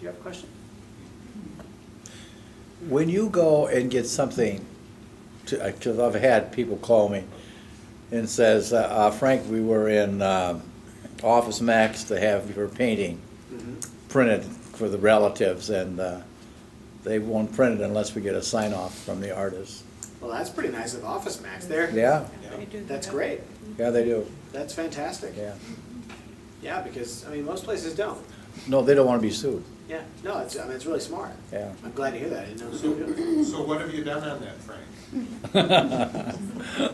you have a question? When you go and get something, because I've had people call me and says, Frank, we were in Office Max to have your painting printed for the relatives, and they won't print it unless we get a sign off from the artist. Well, that's pretty nice of Office Max there. Yeah, That's great. yeah, they do. That's fantastic. Yeah. Yeah, because, I mean, most places don't. No, they don't want to be sued. Yeah, no, it's, I mean, it's really smart. Yeah. I'm glad to hear that. I didn't know they were doing it. So what have you done on that, Frank?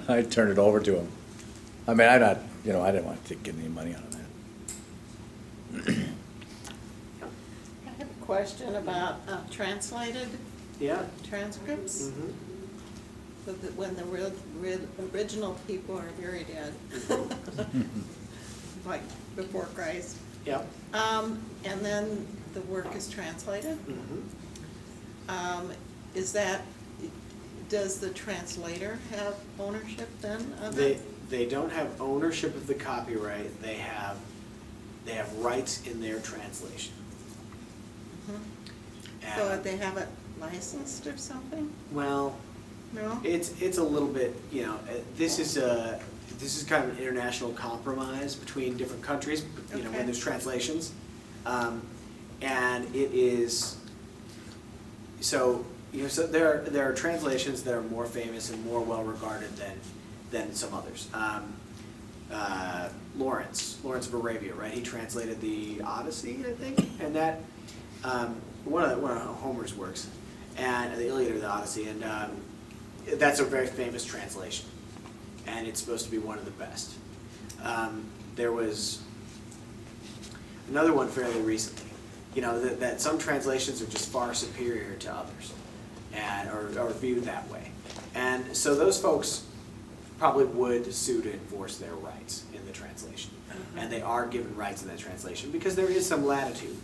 I turned it over to him. I mean, I didn't want to get any money out of that. I have a question about translated Yeah. transcripts. Mhm. So that when the original people are very dead, like before Christ. Yep. And then the work is translated. Mhm. Does the translator have ownership then of They, it? they don't have ownership of the copyright. They have rights in their translation. Mhm. So And- they have it licensed or something? Well, No? it's a little bit, you know, this is kind of an international compromise between different countries, you know, when Okay. there's translations. And it is, so, you know, so there are translations that are more famous and more well-regarded than some others. Lawrence of Arabia, right? He translated the Odyssey, I think, and that, one of Homer's works, and the Iliad or the Odyssey, and that's a very famous translation, and it's supposed to be one of the best. There was another one fairly recently, you know, that some translations are just far superior to others, and are viewed that way. And so those folks probably would sue to enforce their rights in the translation. And they are given rights in that translation because there is some latitude,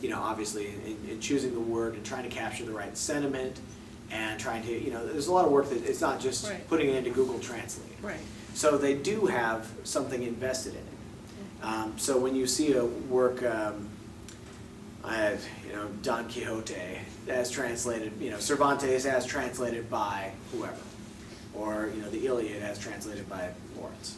you know, obviously in choosing the word and trying to capture the right sentiment and trying to, you know, there's a lot of work that it's not just Right. putting it into Google Translate. Right. So they do have something invested in it. So when you see a work, you know, Don Quixote as translated, you know, Cervantes as translated by whoever, or, you know, the Iliad as translated by Lawrence,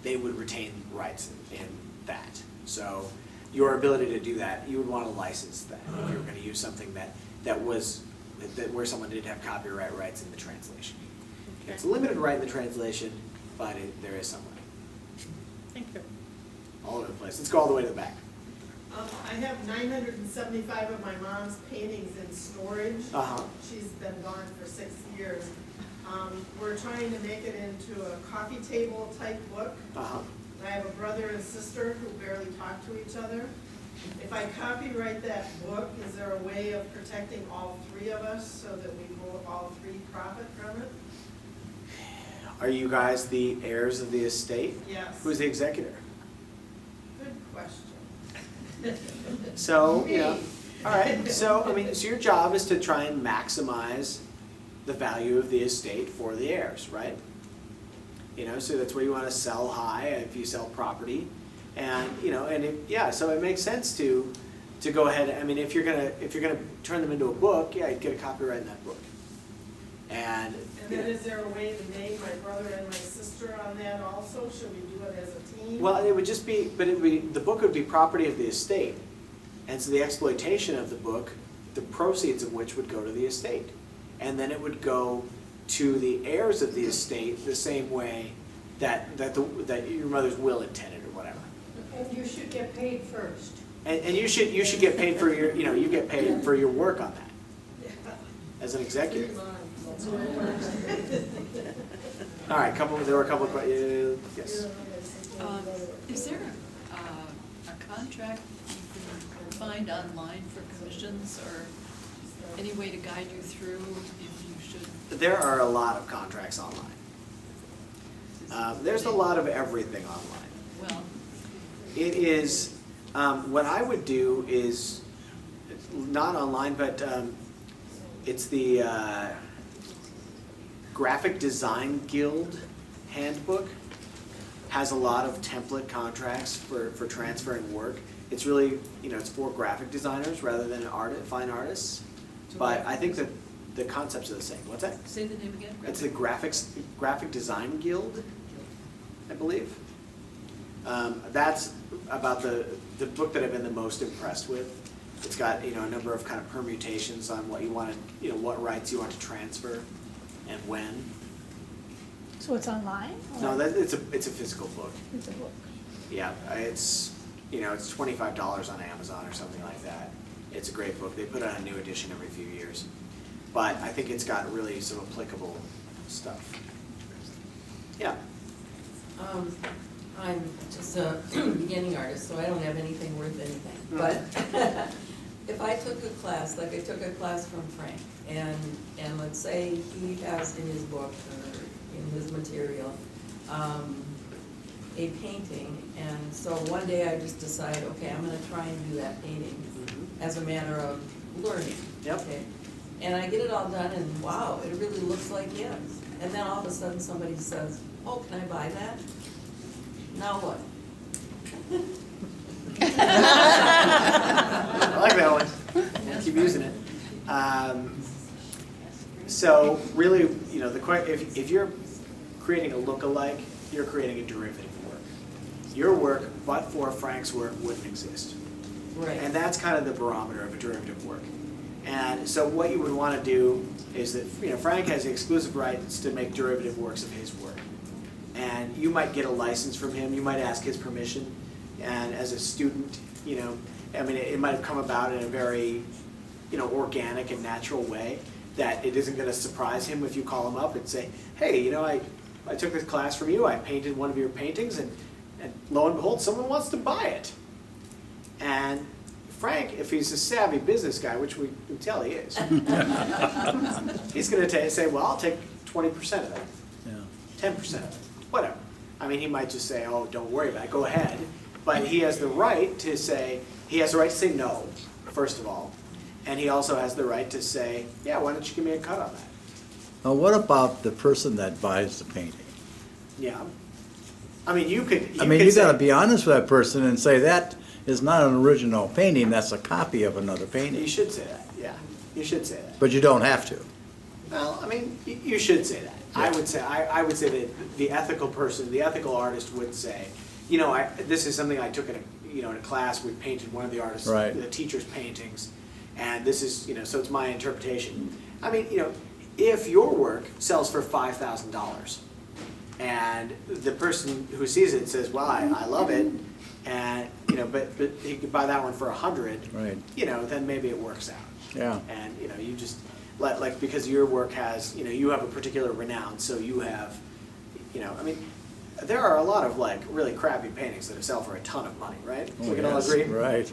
they would retain rights in that. So your ability to do that, you would want to license that if you were going to use something that where someone did have copyright rights in the translation. Okay. It's a limited right in the translation, but there is some right. Thank you. All over the place. Let's go all the way to the back. I have 975 of my mom's paintings in storage. Uh-huh. She's been gone for 6 years. We're trying to make it into a coffee table type book. Uh-huh. I have a brother and sister who barely talk to each other. If I copyright that book, is there a way of protecting all three of us so that we will all three profit from it? Are you guys the heirs of the estate? Yes. Who's the executor? Good question. So, you know, Me. all right. So, I mean, so your job is to try and maximize the value of the estate for the heirs, right? You know, so that's where you want to sell high if you sell property, and you know, yeah. So it makes sense to go ahead. I mean, if you're gonna turn them into a book, yeah, you'd get a copyright in that book. And And then is there a way to name my brother and my sister on that also? Should we do it as a team? well, it would just be, but the book would be property of the estate, and so the exploitation of the book, the proceeds of which would go to the estate, and then it would go to the heirs of the estate the same way that your mother's will intended or whatever. And you should get paid first. And you should get paid for your, you know, you get paid for your work on that as an executive. All right, there were a couple of questions. Yes. Is there a contract you can find online for commissions, or any way to guide you through if you should? There are a lot of contracts online. There's a lot of everything online. Well, It is, what I would do is, not online, but it's the Graphic Design Guild handbook. Has a lot of template contracts for transferring work. it's really, it's for graphic designers rather than fine artists. But I think that the concepts are the same. What's that? Say the name again. It's the Graphic Design Guild, I believe. That's about the book that I've been the most impressed with. It's got, a number of kind of permutations on what you want to, what rights you want to transfer and when. So it's online? No, it's a physical book. It's a book. Yeah, it's, it's $25 on Amazon or something like that. It's a great book. They put out a new edition every few years. But I think it's got really some applicable stuff. Yeah. I'm just a beginning artist, so I don't have anything worth anything. But if I took a class, like I took a class from Frank, and let's say he has in his book or in his material a painting, and so one day I just decide, okay, I'm gonna try and do that painting as a matter of learning. Yep. Okay? And I get it all done, and wow, it really looks like his. And then all of a sudden somebody says, oh, can I buy that? Now what? I like that one. Keep using it. So really, if you're creating a look-alike, you're creating a derivative work. Your work, but for Frank's work, wouldn't exist. Right. And that's kind of the barometer of a derivative work. And so what you would want to do is that, Frank has the exclusive rights to make derivative works of his work. And you might get a license from him, you might ask his permission, and as a student, it might have come about in a very, organic and natural way that it isn't going to surprise him if you call him up and say, hey, I took this class from you, I painted one of your paintings, and lo and behold, someone wants to buy it. And Frank, if he's a savvy business guy, which we can tell he is, he's going to say, well, I'll take 20% of that, 10% of it, whatever. I mean, he might just say, oh, don't worry about it, go ahead. But he has the right to say, no, first of all. And he also has the right to say, yeah, why don't you give me a cut on that? Now, what about the person that buys the painting? Yeah. I mean, you could You say, gotta be honest with that person and say that is not an original painting, that's a copy of another you painting. should say that, yeah. You should say that. But you don't have to. Well, I mean, you should say that. I would say that the ethical person, the ethical artist would say, this is something I took in a class. We painted one of the artists, Right. the teacher's paintings, and this is, so it's my interpretation. I mean, if your work sells for $5,000, and the person who sees it says, well, I love it, and but he could buy that one for $100, Right. Then maybe it works out. Yeah. And you just like because your work has you have a particular renown, so you have I mean there are a lot of really crappy paintings that sell for a ton of money, right? Oh, We can all yes, agree. Right.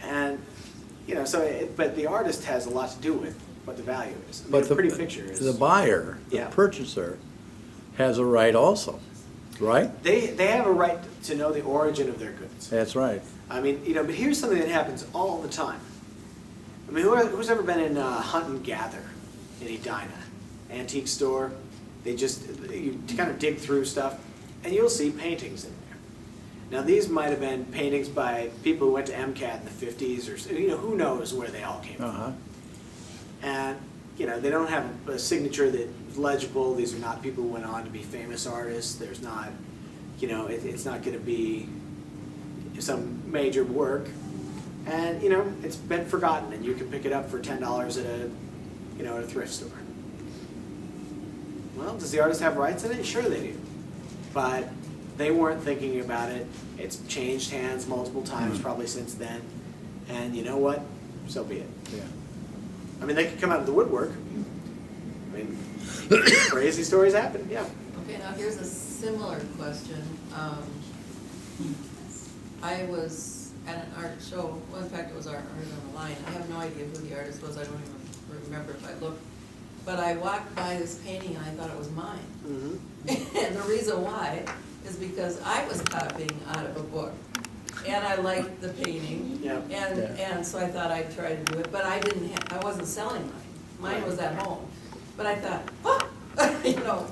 And but the artist has a lot to do with what the value is. I mean, But a pretty picture is the buyer, the Yeah. purchaser, has a right also, right? they have a right to know the origin of their goods. That's right. I mean, but here's something that happens all the time. I mean, who's ever been in Hunt and Gather in Edina, antique store? You kind of dig through stuff, and you'll see paintings in there. Now, these might have been paintings by people who went to MCAT in the 50s, or who knows where they all came Uh-huh. from. And they don't have a signature that's legible. These are not people who went on to be famous artists. There's not, it's not going to be some major work. And, it's been forgotten, and you can pick it up for $10 at a thrift store. Well, does the artist have rights in it? Sure they do. But they weren't thinking about it. It's changed hands multiple times probably since then. And you know what? So be it. Yeah. I mean, they could come out of the woodwork. I mean, crazy stories happen, yeah. Okay, now here's a similar question. I was at an art show, well, in fact, it was Art on the Line. I have no idea who the artist was, I don't even remember if I looked. But I walked by this painting and I thought it was mine. Mm-hmm. And the reason why is because I was copying out of a book. And I liked the painting. Yeah. And so I thought I'd try to do it, but I wasn't selling mine. Mine was at home. But I thought, oh,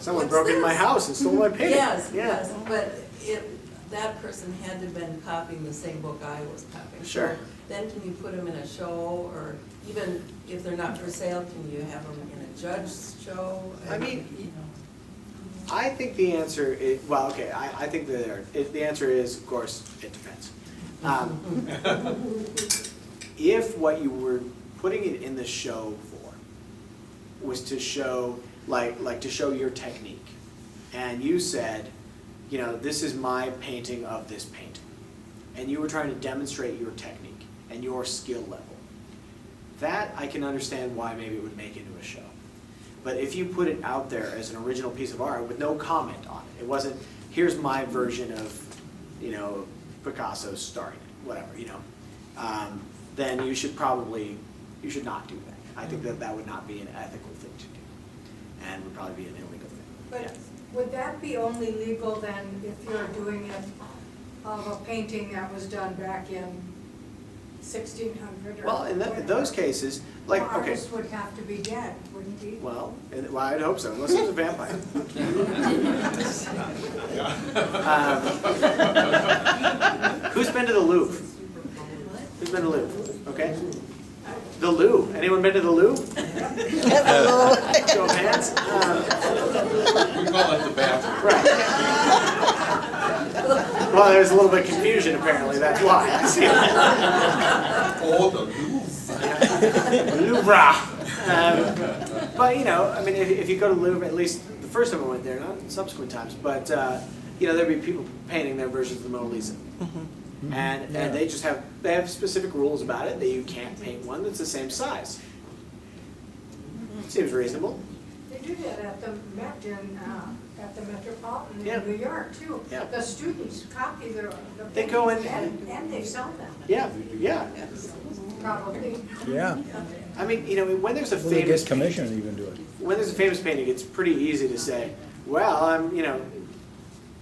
Someone what's broke into my this? house and stole my painting. Yes, Yeah. yes, but that person had to have been copying the same book I was copying. Sure. So then can you put them in a show, or even if they're not for sale, can you have them in a judge's show? I mean, I think the answer is, well, okay, I think the answer is, of course, it depends. If what you were putting it in the show for was to show, like to show your technique, and you said, you know, this is my painting of this painting, and you were trying to demonstrate your technique and your skill level, that I can understand why maybe it would make into a show. But if you put it out there as an original piece of art with no comment on it, it wasn't, here's my version of, you know, Picasso starring it, whatever, you know, then you should not do that. I think that that would not be an ethical thing to do, and would probably be an illegal thing. But would that be only legal then if you're doing it of a painting that was done back in 1600 or Well, in whatever? those cases, like, The okay, artist would have to be dead, wouldn't he? well, I'd hope so, unless he was a vampire. Who's been to the Louvre? Who's been to the Louvre? Okay. The Louvre. Anyone been to the Louvre? Show of hands. We call it the bathroom. Right. Well, there's a little bit of confusion apparently, that's why. I see it. Oh, the Louvre. Louvre. But, you know, I mean, if you go to Louvre, at least the first time I went there, not subsequent times, but, you know, there'd be people painting their versions of the Mona Lisa. And they just they have specific rules about it, that you can't paint one that's the same size. Seems reasonable. They do that at the Met at the Metropolitan Yeah. in New York too. Yeah. The students copy the They go in and they sell them, Yeah, yeah. probably. Yeah. I mean, you know, when there's a Well, they famous get commission to even do it. when there's a famous painting, it's pretty easy to say, well, I'm, you know,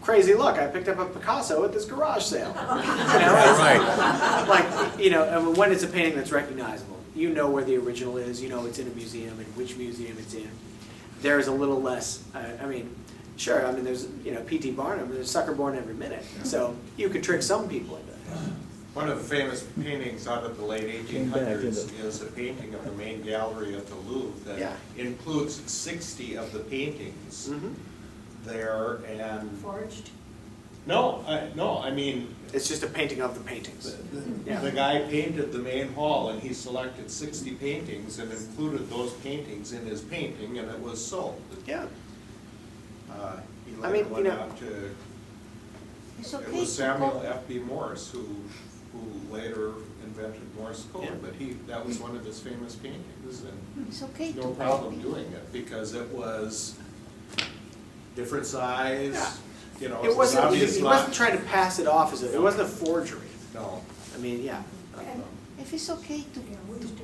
crazy look, I picked up a Picasso at this garage sale. You know, it's like, you know, and when it's a painting that's recognizable, you know where the original is, you know it's in a museum and which museum it's in. There's a little less, I mean, sure, I mean, there's, you know, P.T. Barnum, there's a sucker born every minute. So you could trick some people into that. One of the famous paintings out of the late Came back 1800s into- is a painting of the main gallery at the Louvre Yeah. that includes 60 of the paintings Mhm. there, and, Forged. no, I mean, It's just a painting of the paintings. Yeah. the guy painted the main hall, and he selected 60 paintings and included those paintings in his painting, and it was sold. Yeah. He I mean, later you went know- on to, It's it okay was to Samuel go, F.B. Morse who later invented Morse Yeah. code, but that was one of his famous paintings, and it's okay to no copy. problem doing it, because it was different size, Yeah. you know, It it's wasn't, obvious he not. wasn't trying to pass it off as it wasn't a forgery. No. I mean, yeah. If it's okay to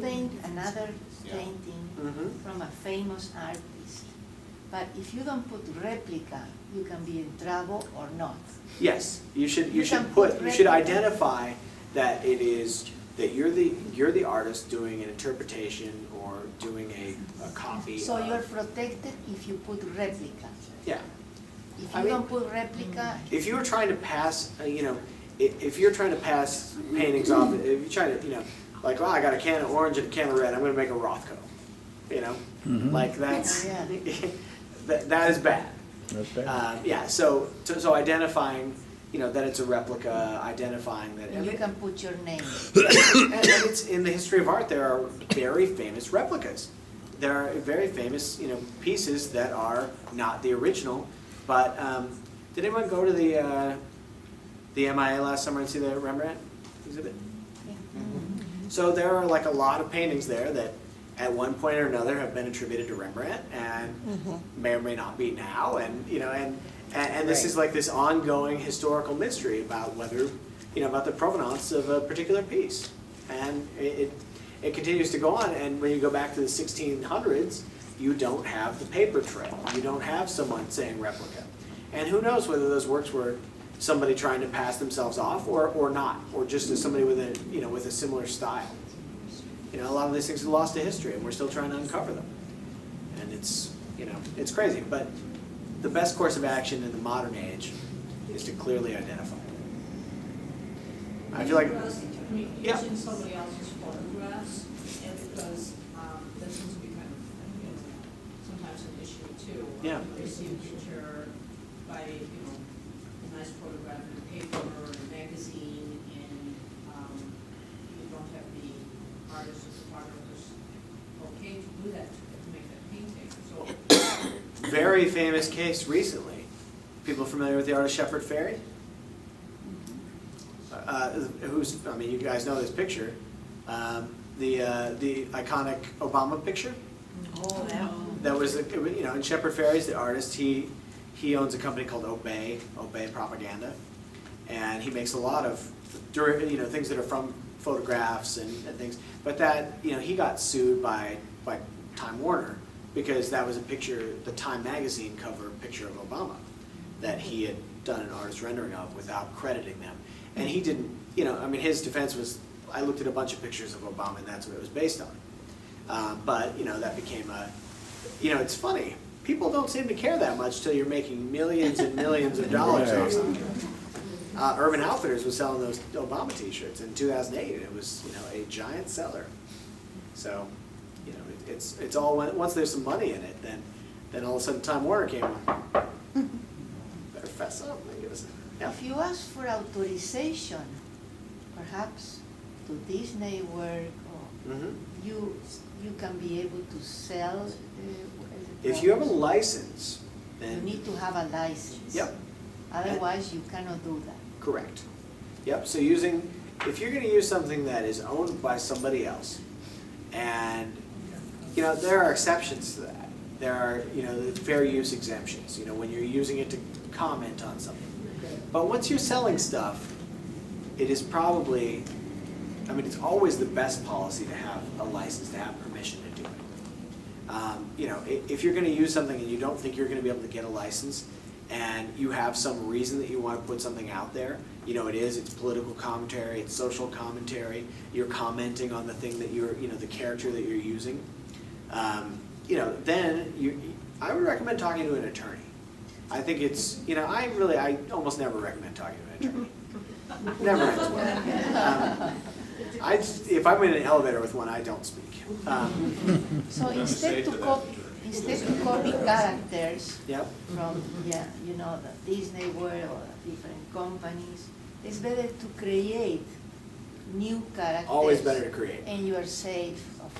paint another Yeah. painting Mhm. from a famous artist, but if you don't put replica, you can be in trouble or not. Yes, you should You can put you should replica. identify that it is, that you're the artist doing an interpretation or doing a copy So of. you're protected if you put replica. Yeah. If I you mean- don't put replica, If you were trying to pass, you know, if you're trying to pass paintings off, if you're trying to, you know, like, well, I got a can of orange and a can of red, I'm gonna make a Rothko, you know? Like, that's, Yeah. that is bad. That's bad. Yeah, so identifying, you know, that it's a replica, identifying that. and you can put your name. And it's, in the history of art, there are very famous replicas. There are very famous, you know, pieces that are not the original, but, did anyone go to the MIA last summer and see the Rembrandt exhibit? So there are like a lot of paintings there that at one point or another have been attributed to Rembrandt and may or may not be now, and, you know, and this is like this ongoing historical mystery about whether, you know, about the provenance of a particular piece. And it continues to go on, and when you go back to the 1600s, you don't have the paper trail. You don't have someone saying replica. And who knows whether those works were somebody trying to pass themselves off or not, or just as somebody with a, you know, with a similar style. You know, a lot of these things are lost to history, and we're still trying to uncover them. And it's, you know, it's crazy. But the best course of action in the modern age is to clearly identify it. I feel like, yeah. Using somebody else's photographs, and because that seems to be kind of, sometimes an issue too. Yeah. You see a picture by, a nice photograph in a paper or in a magazine, and you don't have the artist or photographers okay to do that, to make that painting, so. Very famous case recently. People familiar with the artist Shepard Fairey? You guys know this picture. The iconic Obama picture. Oh, that That was, and Shepard Fairey's the artist. He owns a company called Obey Propaganda, and he makes a lot of things that are from photographs and things. But that he got sued by Time Warner because that was a picture, the Time magazine cover picture of Obama that he had done an artist rendering of without crediting them. And he didn't, his defense was, I looked at a bunch of pictures of Obama and that's what it was based on. But that became it's funny. People don't seem to care that much till you're making millions and millions of dollars off something. Urban Outfitters was selling those Obama t-shirts in 2008 and it was, a giant seller. So, it's all, once there's some money in it, then all of a sudden Time Warner came on. Better fess up, I guess. Yeah. If you ask for authorization, perhaps to Disney work, or Mhm. you can be able to sell. If you have a license, You then, need to have a license. Yep. Otherwise, you cannot do that. correct. Yep, so if you're gonna use something that is owned by somebody else, and, there are exceptions to that. There are, the fair use exemptions, when you're using it to comment on something. But once you're selling stuff, it is probably, it's always the best policy to have a license, to have permission to do it. If you're gonna use something and you don't think you're gonna be able to get a license, and you have some reason that you wanna put something out there, it's political commentary, it's social commentary, you're commenting on the thing that the character that you're using, then I would recommend talking to an attorney. I think it's, I almost never recommend talking to an attorney. Never ends well. If I'm in an elevator with one, I don't speak. So instead to copy characters Yep. from, the Disney World or different companies, it's better to create new characters. Always better to create. And you are safe of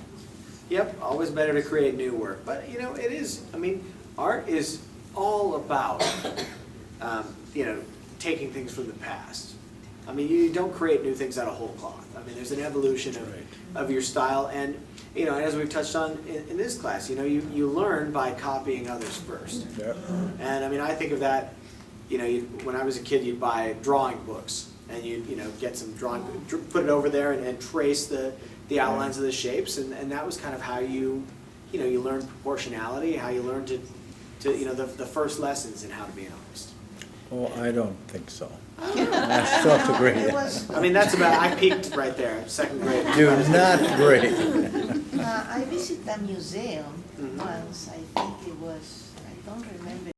Yep, always better to create new work. But, it is, art is all about, taking things from the past. You don't create new things out of whole cloth. There's an evolution of your style. And, as we've touched on in this class, you learn by copying others first. Yep. And, I think of that, when I was a kid, you'd buy drawing books. And you'd, get some drawing, put it over there and trace the outlines of the shapes. And that was kind of how you learn proportionality, how you learn to the first lessons in how to be an artist. Oh, I don't think so. I still have to grade It it. was, I peaked right there, second grade. Do not grade. I visited a museum Mhm. once, I think it was, I don't remember